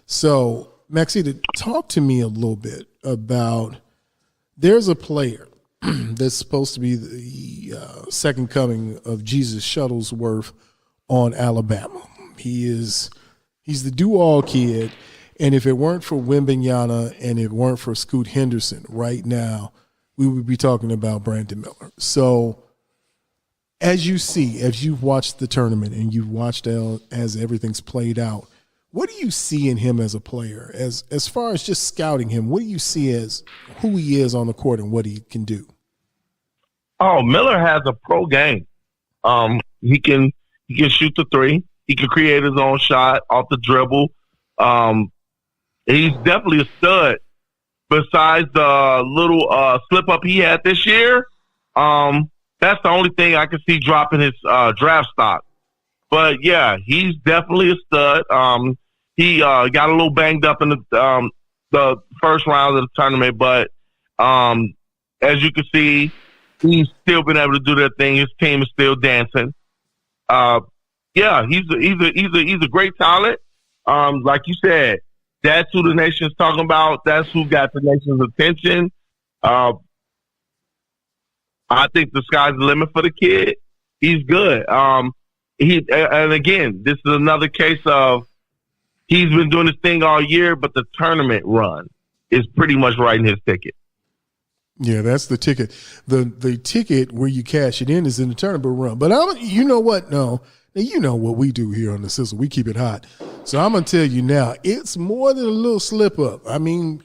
D: So, Maxita, talk to me a little bit about, there's a player that's supposed to be the second coming of Jesus Shuttlesworth on Alabama. He's the do-all kid, and if it weren't for Wembanyama and if it weren't for Scoot Henderson right now, we would be talking about Brandon Miller. So as you've watched the tournament and you've watched as everything's played out, what do you see in him as a player? As far as just scouting him, what do you see as who he is on the court and what he can do?
C: Oh, Miller has a pro game. He can shoot the three. He can create his own shot off the dribble. He's definitely a stud. Besides the little slip up he had this year, that's the only thing I can see dropping his draft stock. But yeah, he's definitely a stud. He got a little banged up in the first round of the tournament, but as you can see, he's still been able to do that thing. His team is still dancing. Yeah, he's a great talent. Like you said, that's who the nation's talking about. That's who got the nation's attention. I think the sky's the limit for the kid. He's good. And again, this is another case of he's been doing this thing all year, but the tournament run is pretty much writing his ticket.
D: Yeah, that's the ticket. The ticket where you cash it in is in the tournament run. But you know what? No. Now, you know what we do here on the Sizzle. We keep it hot. So I'm going to tell you now, it's more than a little slip up. I mean,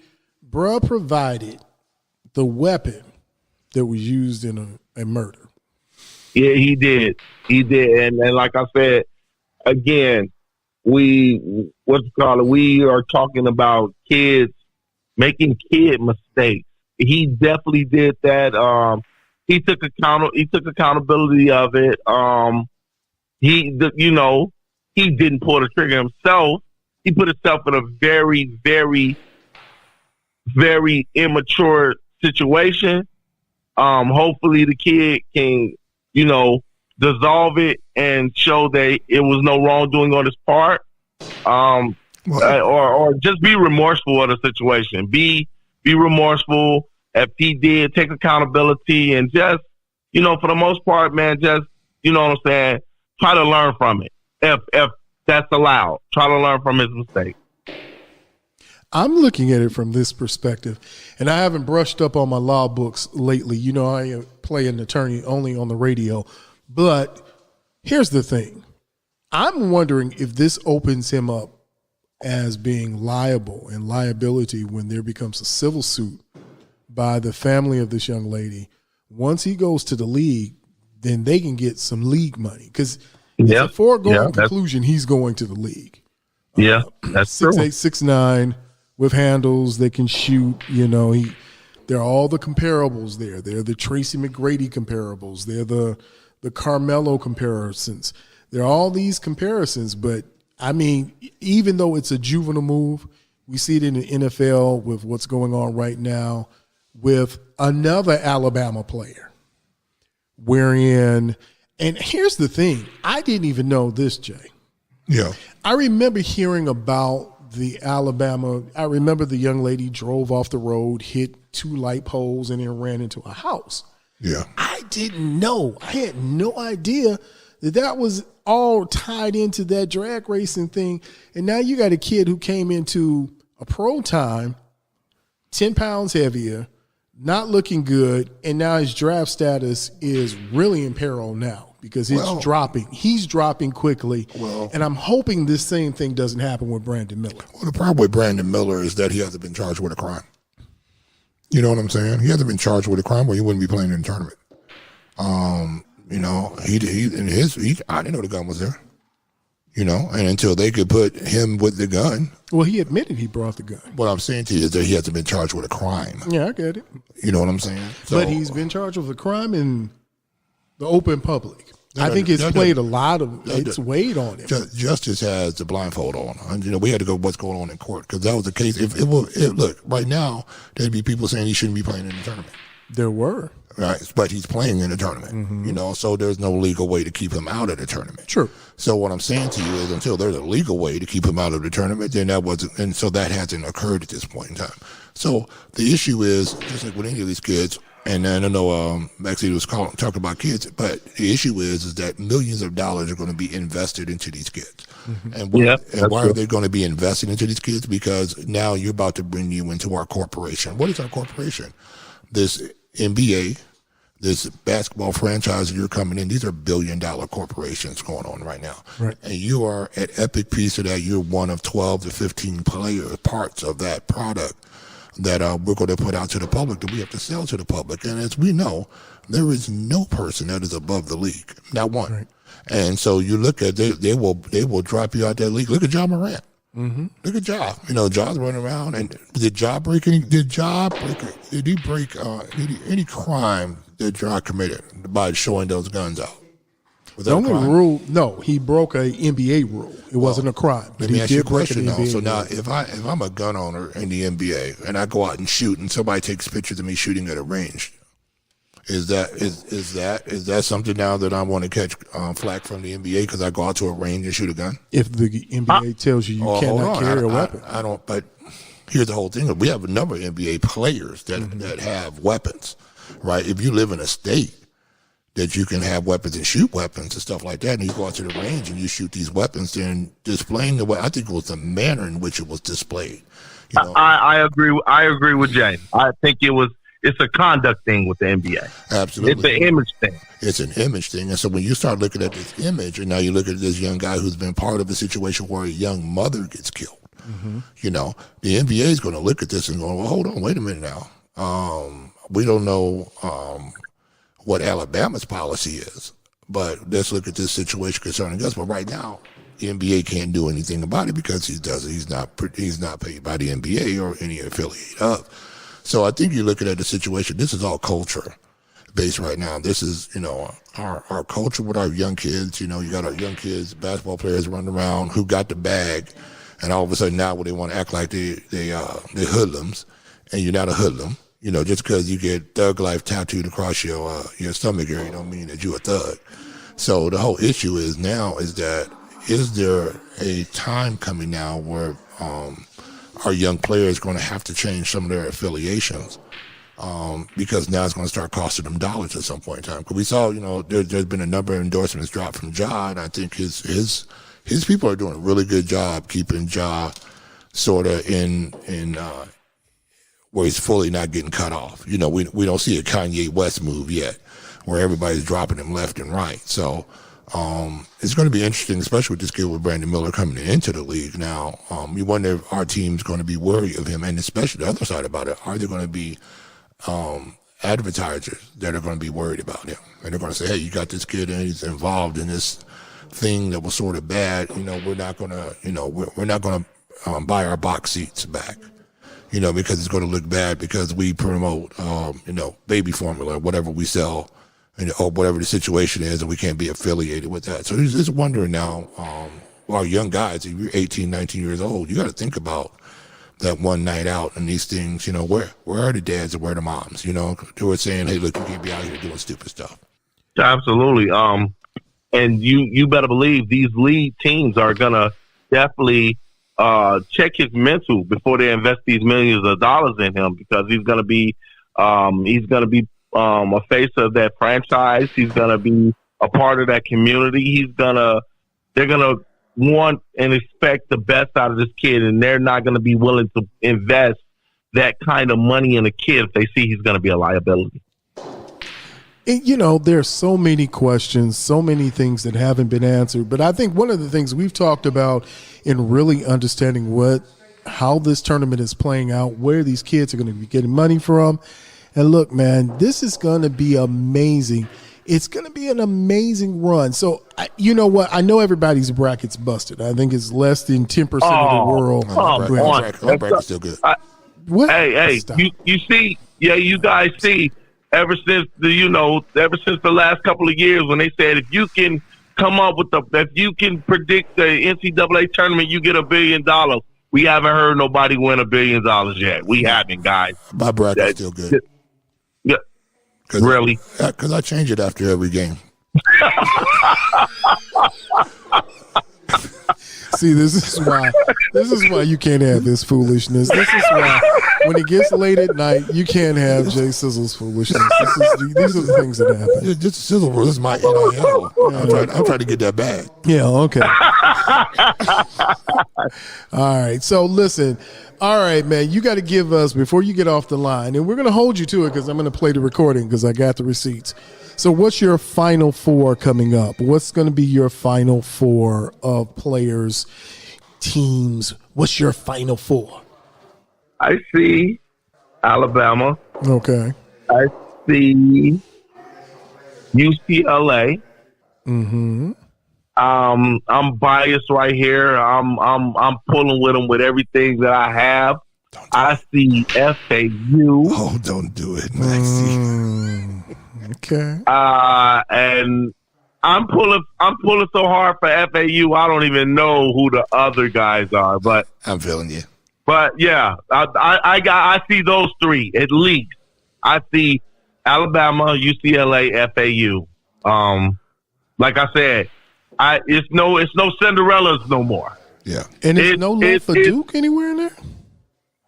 D: bruh provided the weapon that was used in a murder.
C: Yeah, he did. He did. And like I said, again, we are talking about kids making kid mistakes. He definitely did that. He took accountability of it. He didn't pull the trigger himself. He put himself in a very, very, very immature situation. Hopefully the kid can, dissolve it and show that it was no wrongdoing on his part. Or just be remorseful of the situation. Be remorseful if he did take accountability and just, for the most part, man, just You know what I'm saying? Try to learn from it. If that's allowed, try to learn from his mistake.
D: I'm looking at it from this perspective, and I haven't brushed up on my law books lately. You know, I play an attorney only on the radio. But here's the thing. I'm wondering if this opens him up as being liable and liability when there becomes a civil suit by the family of this young lady. Once he goes to the league, then they can get some league money because it's a foregone conclusion he's going to the league.
C: Yeah, that's
D: 6'8",
C: true.
D: 6'9", with handles that can shoot. You know, there are all the comparables there. They're the Tracy McGrady comparables. They're the Carmelo comparisons. There are all these comparisons, but I mean, even though it's a juvenile move, we see it in the NFL with what's going on right now with another Alabama player. Wherein, and here's the thing, I didn't even know this, Jay.
E: Yeah.
D: I remember hearing about the Alabama, I remember the young lady drove off the road, hit 2 light poles, and then ran into a house.
E: Yeah.
D: I didn't know. I had no idea that was all tied into that drag racing thing. And now you got a kid who came into a pro time, 10 pounds heavier, not looking good, and now his draft status is really in peril now because it's dropping. He's dropping quickly, and I'm hoping this same thing doesn't happen with Brandon Miller.
E: Well, the problem with Brandon Miller is that he hasn't been charged with a crime. You know what I'm saying? He hasn't been charged with a crime where he wouldn't be playing in the tournament. You know, I didn't know the gun was there. You know, and until they could put him with the gun.
D: Well, he admitted he brought the gun.
E: What I'm saying to you is that he hasn't been charged with a crime.
D: Yeah, I get it.
E: You know what I'm saying?
D: But he's been charged with a crime in the open public. I think it's played a lot of its weight on him.
E: Justice has the blindfold on. And, you know, we had to go what's going on in court because that was the case. Look, right now, there'd be people saying he shouldn't be playing in the tournament.
D: There were.
E: Right, but he's playing in the tournament, you know, so there's no legal way to keep him out of the tournament.
D: True.
E: So what I'm saying to you is until there's a legal way to keep him out of the tournament, then so that hasn't occurred at this point in time. So the issue is, just like with any of these kids, and I don't know, Maxie was talking about kids, but the issue is that millions of dollars are going to be invested into these kids. And why are they going to be invested into these kids? Because now you're about to bring you into our corporation. What is our corporation? This NBA, this basketball franchise you're coming in, these are billion-dollar corporations going on right now.
D: Right.
E: And you are an epic piece of that. You're one of 12 to 15 parts of that product that we're going to put out to the public, that we have to sell to the public. And as we know, there is no person that is above the league, not one. Right. And so you look at, they will drop you out that league. Look at John Morant. Look at Ja. You know, Ja's running around. And did he break any crime that Ja committed by showing those guns out?
D: The only rule, no, he broke a NBA rule. It wasn't a crime.
E: Let me ask you a question now. So now, if I'm a gun owner in the NBA and I go out and shoot, and somebody takes pictures of me shooting at a range, is that something now that I want to catch flack from the NBA because I go out to a range and shoot a gun?
D: If the NBA tells you cannot carry a weapon,
E: I don't. But here's the whole thing: we have a number of NBA players that have weapons, right? If you live in a state that you can have weapons and shoot weapons and stuff like that, and you go out to the range and you shoot these weapons, then displaying the way, I think it was the manner in which it was displayed. You know?
C: I agree. I agree with Jay. I think it's a conduct thing with the NBA.
E: Absolutely.
C: It's an image thing.
E: It's an image thing. And so when you start looking at this image, and now you look at this young guy who's been part of a situation where a young mother gets killed, you know, the NBA is going to look at this and go, well, hold on, wait a minute now. We don't know what Alabama's policy is, but let's look at this situation concerning us. But right now, the NBA can't do anything about it because he's not paid by the NBA or any affiliate of. So I think you're looking at the situation. This is all culture based right now. This is, you know, our culture with our young kids. You know, you got our young kids, basketball players running around who got the bag, and all of a sudden now they want to act like they hoodlums, and you're not a hoodlum. You know, just because you get thug life tattooed across your stomach area don't mean that you're a thug. So the whole issue is there a time coming now where our young players going to have to change some of their affiliations because now it's going to start costing them dollars at some point in time. Because we saw, there's been a number of endorsements dropped from Ja, and I think his people are doing a really good job keeping Ja sort of in where he's fully not getting cut off. We don't see a Kanye West move yet, where everybody's dropping him left and right. So it's going to be interesting, especially with this kid with Brandon Miller coming into the league now. You wonder if our team's going to be worried of him, and especially the other side about it, are there going to be advertisers that are going to be worried about him? And they're going to say, hey, you got this kid and he's involved in this thing that was sort of bad. We're not going to, we're not going to buy our box seats back. Because it's going to look bad because we promote, baby formula or whatever we sell, or whatever the situation is, and we can't be affiliated with that. So he's just wondering now, our young guys, if you're 18, 19 years old, you got to think about that one night out and these things, where are the dads and where are the moms, who are saying, hey, look, you can't be out here doing stupid stuff.
C: Absolutely. And you better believe these league teams are going to definitely check his mental before they invest these millions of dollars in him, because he's going to be a face of that franchise. He's going to be a part of that community. They're going to want and expect the best out of this kid, and they're not going to be willing to invest that kind of money in a kid if they see he's going to be a liability.
D: There's so many questions, so many things that haven't been answered. But I think one of the things we've talked about in really understanding how this tournament is playing out, where these kids are going to be getting money from. And look, man, this is going to be amazing. It's going to be an amazing run. So, you know what? I know everybody's bracket's busted. I think it's less than 10% of the world.
E: My bracket's still good.
D: What?
C: Hey, you see, you guys see, ever since the last couple of years when they said if you can if you can predict the NCAA tournament, you get $1 billion. We haven't heard nobody win $1 billion yet. We haven't, guys.
E: My bracket's still good.
C: Yeah. Really?
E: Because I change it after every game.
D: See, this is why you can't have this foolishness. This is why when it gets late at night, you can't have Jay Sizzle's foolishness. These are the things that happen.
E: Just Sizzle, this is my NIL. I'm trying to get that bag.
D: Yeah, okay. All right. So listen. All right, man, you got to give us, before you get off the line, and we're going to hold you to it because I'm going to play the recording because I got the receipts. So what's your final four coming up? What's going to be your final four of players, teams? What's your final four?
C: I see Alabama.
D: Okay.
C: I see UCLA.
D: Mm-hmm.
C: I'm biased right here. I'm pulling with them with everything that I have. I see FAU.
E: Oh, don't do it, Maxie.
D: Okay.
C: And I'm pulling so hard for FAU. I don't even know who the other guys are, but
E: I'm feeling you.
C: But yeah, I see those three at least. I see Alabama, UCLA, FAU. Like I said, it's no Cinderellas no more.
E: Yeah,
D: and there's no love for Duke anywhere in there.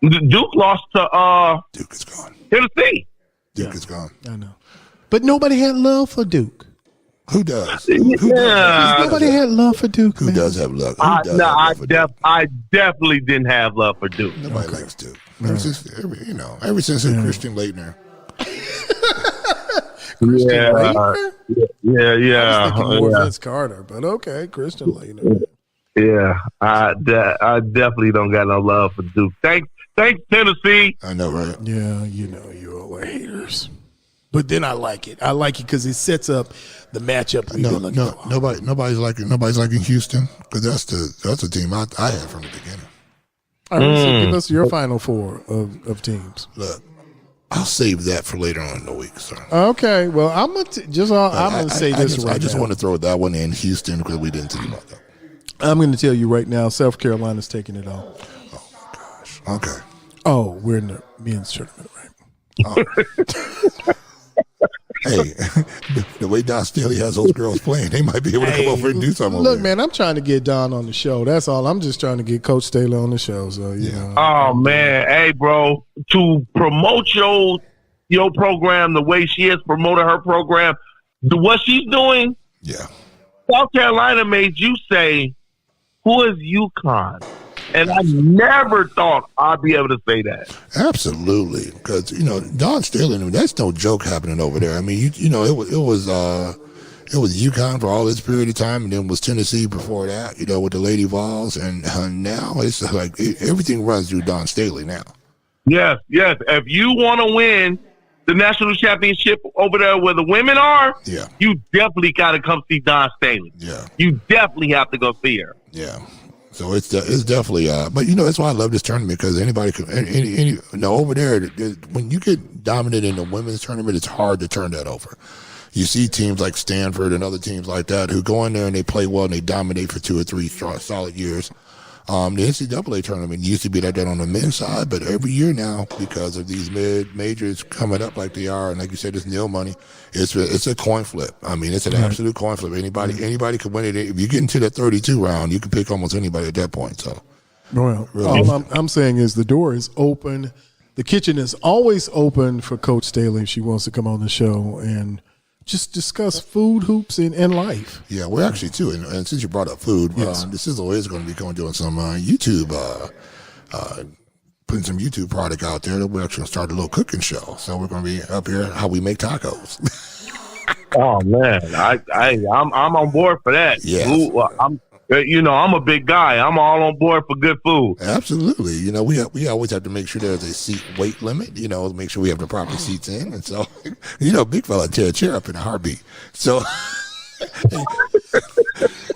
C: Duke lost to
E: Duke is gone.
C: Tennessee.
E: Duke is gone.
D: I know, but nobody had love for Duke.
E: Who does?
D: Nobody had love for Duke.
E: Who does have love?
C: I definitely didn't have love for Duke.
E: Nobody likes Duke. Ever since Christian Laettner.
D: Christian Laettner?
C: Yeah.
D: I was thinking more Vince Carter, but okay, Christian Laettner.
C: Yeah, I definitely don't got no love for Duke. Thanks, Tennessee.
E: I know, right?
D: Yeah, you all are haters. But then I like it. I like it because it sets up the matchup.
E: Nobody's liking Houston because that's the team I had from the beginning.
D: All right, so give us your final four of teams.
E: Look, I'll save that for later on in the week, sir.
D: Okay, well, I'm gonna say this right now.
E: I just want to throw that one in Houston because we didn't think about that.
D: I'm going to tell you right now, South Carolina's taking it all.
E: Oh my gosh. Okay.
D: Oh, we're in the men's tournament, right?
E: Oh. Hey, the way Don Staley has those girls playing, they might be able to come over and do something.
D: Look, man, I'm trying to get Don on the show. That's all. I'm just trying to get Coach Staley on the show. So, you know.
C: Oh, man. Hey, bro, to promote your your program, the way she has promoted her program, what she's doing.
E: Yeah.
C: South Carolina made you say, who is UConn? And I never thought I'd be able to say that.
E: Absolutely. Because, Don Staley, that's no joke happening over there. I mean, it was UConn for all this period of time, and then was Tennessee before that, with the Lady Vols. And now it's like everything runs through Don Staley now. Yes.
C: If you want to win the national championship over there where the women are, you definitely got to come see Don Staley.
E: Yeah.
C: You definitely have to go see her.
E: Yeah. So it's definitely, but that's why I love this tournament, because anybody can, over there, when you get dominant in the women's tournament, it's hard to turn that over. You see teams like Stanford and other teams like that who go in there and they play well and they dominate for 2 or 3 solid years. The NCAA tournament used to be like that on the men's side, but every year now, because of these majors coming up like they are, and like you said, it's nil money, it's a coin flip. I mean, it's an absolute coin flip. Anybody can win it. If you get into that 32 round, you can pick almost anybody at that point. So,
D: well, all I'm saying is the door is open. The kitchen is always open for Coach Staley if she wants to come on the show and just discuss food, hoops, and life.
E: Yeah, we're actually, too, and since you brought up food, the SIZZLE is going to be doing some YouTube, putting some YouTube product out there. We're actually going to start a little cooking show. So we're going to be up here, how we make tacos.
C: Oh, man, I'm on board for that.
E: Yeah.
C: I'm a big guy. I'm all on board for good food.
E: Absolutely. We always have to make sure there's a seat weight limit, make sure we have the proper seats in. And so, big fella tear a chair up in a heartbeat. So,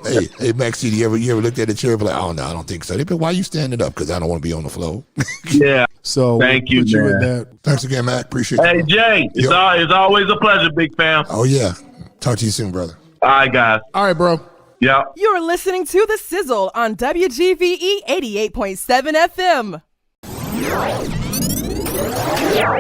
E: hey, Maxie, you ever looked at a chair and be like, oh, no, I don't think so. They be, why you standing up? Because I don't want to be on the floor.
C: Yeah.
D: So
C: thank you, man.
E: Thanks again, Mac. Appreciate it.
C: Hey, Jay, it's always a pleasure, big fam.
E: Oh, yeah. Talk to you soon, brother.
C: All right, guys.
D: All right, bro.
C: Yeah.
G: You're listening to The Sizzle on WGVE 88.7 FM.